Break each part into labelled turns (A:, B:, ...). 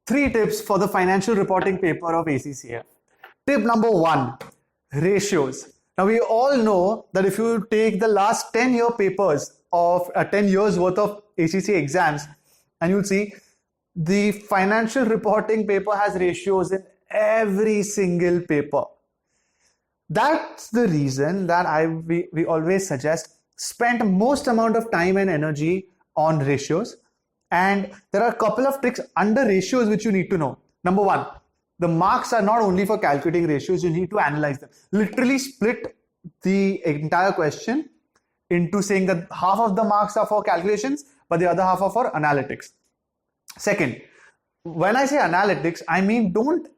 A: 3 tips for the financial reporting paper of ACCA. Tip number 1, ratios. Now we all know that if you take the last 10-year papers of 10 years worth of ACCA exams, and you'll see the financial reporting paper has ratios in every single paper. That's the reason that we always suggest spend most amount of time and energy on ratios. And there are a couple of tricks under ratios which you need to know. Number 1, the marks are not only for calculating ratios, you need to analyze them. Literally split the entire question into saying that half of the marks are for calculations, but the other half are for analytics. Second, when I say analytics, I mean don't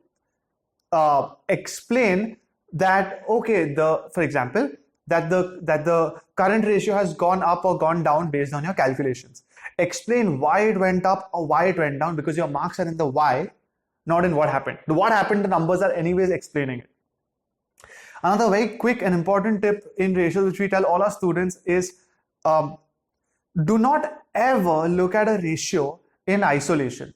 A: explain that, okay, for example, that the current ratio has gone up or gone down based on your calculations. Explain why it went up or why it went down, because your marks are in the why, not in what happened. The what happened, the numbers are anyways explaining it. Another very quick and important tip in ratios which we tell all our students is do not ever look at a ratio in isolation.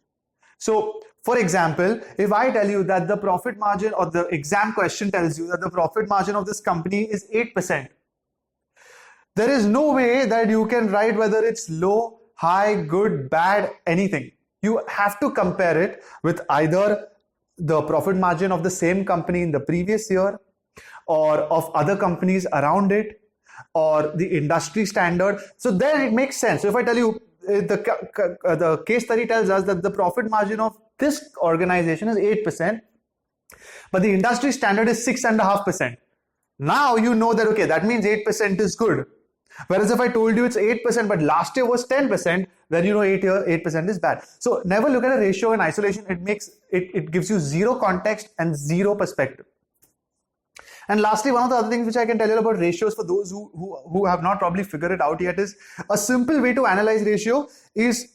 A: So for example, if I tell you that the profit margin, or the exam question tells you that the profit margin of this company is 8%, there is no way that you can write whether it's low, high, good, bad, anything. You have to compare it with either the profit margin of the same company in the previous year, or of other companies around it, or the industry standard. So then it makes sense. So if I tell you the case study tells us that the profit margin of this organization is 8%, but the industry standard is 6.5%. Now you know that, okay, that means 8% is good. Whereas if I told you it's 8%, but last year was 10%, then you know 8% is bad. So never look at a ratio in isolation. It gives you zero context and zero perspective. And lastly, one of the other things which I can tell you about ratios for those who have not probably figured it out yet is a simple way to analyze ratio is,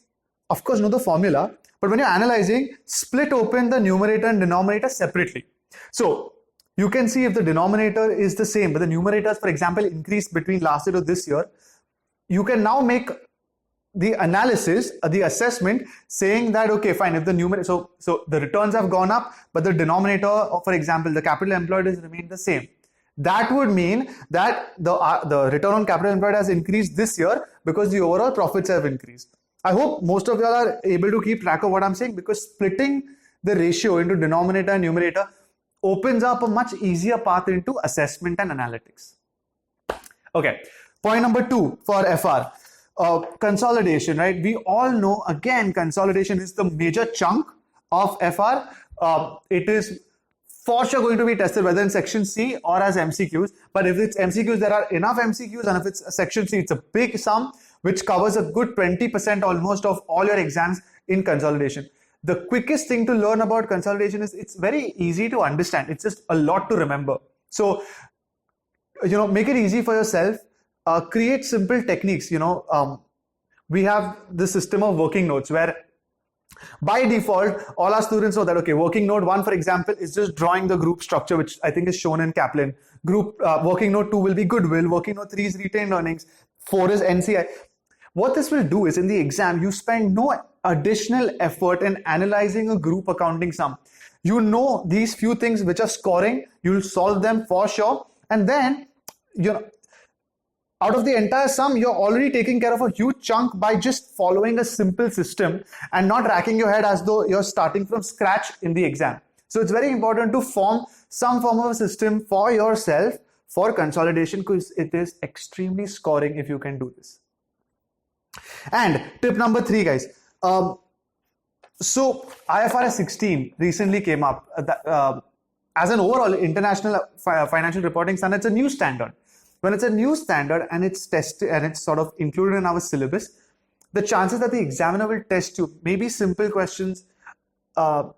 A: of course, know the formula, but when you're analyzing, split open the numerator and denominator separately. So you can see if the denominator is the same, but the numerators, for example, increased between last year to this year, you can now make the analysis, the assessment, saying that, okay, fine, if the numerator, so the returns have gone up, but the denominator, or for example, the capital employed has remained the same. That would mean that the return on capital employed has increased this year because the overall profits have increased. I hope most of y'all are able to keep track of what I'm saying, because splitting the ratio into denominator and numerator opens up a much easier path into assessment and analytics. Okay, point number 2 for FR. Consolidation, right? We all know, again, consolidation is the major chunk of FR. It is for sure going to be tested whether in section C or as MCQs. But if it's MCQs, there are enough MCQs, and if it's a section C, it's a big sum which covers a good 20% almost of all your exams in consolidation. The quickest thing to learn about consolidation is it's very easy to understand. It's just a lot to remember. So, make it easy for yourself. Create simple techniques. We have the system of working notes where by default, all our students know that, okay, working note 1, for example, is just drawing the group structure, which I think is shown in Kaplan. Working note 2 will be goodwill. Working note 3 is retained earnings. 4 is NCI. What this will do is in the exam, you spend no additional effort in analyzing a group accounting sum. You know these few things which are scoring, you'll solve them for sure. And then, out of the entire sum, you're already taking care of a huge chunk by just following a simple system and not racking your head as though you're starting from scratch in the exam. So it's very important to form some form of a system for yourself for consolidation, because it is extremely scoring if you can do this. And tip number 3, guys. So IFRS 16 recently came up as an overall international financial reporting standard. It's a new standard. When it's a new standard and it's tested and it's sort of included in our syllabus, the chances that the examiner will test you, maybe simple questions,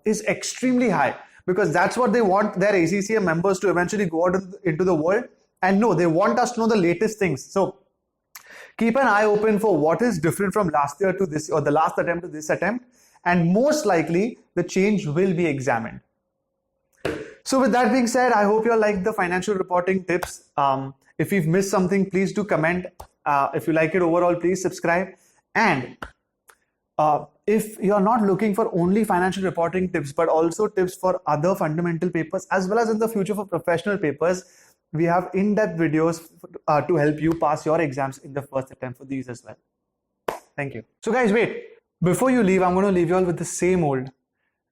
A: is extremely high, because that's what they want their ACCA members to eventually go out into the world and know. They want us to know the latest things. So keep an eye open for what is different from last year to this, or the last attempt to this attempt, and most likely the change will be examined. So with that being said, I hope you all like the financial reporting tips. If you've missed something, please do comment. If you like it overall, please subscribe. And if you're not looking for only financial reporting tips, but also tips for other fundamental papers, as well as in the future for professional papers, we have in-depth videos to help you pass your exams in the first attempt for these as well. Thank you. So guys, wait. Before you leave, I'm going to leave you all with the same old.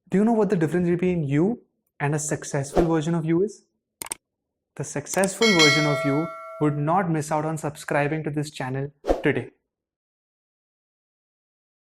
A: Do you know what the difference between you and a successful version of you is? The successful version of you would not miss out on subscribing to this channel today.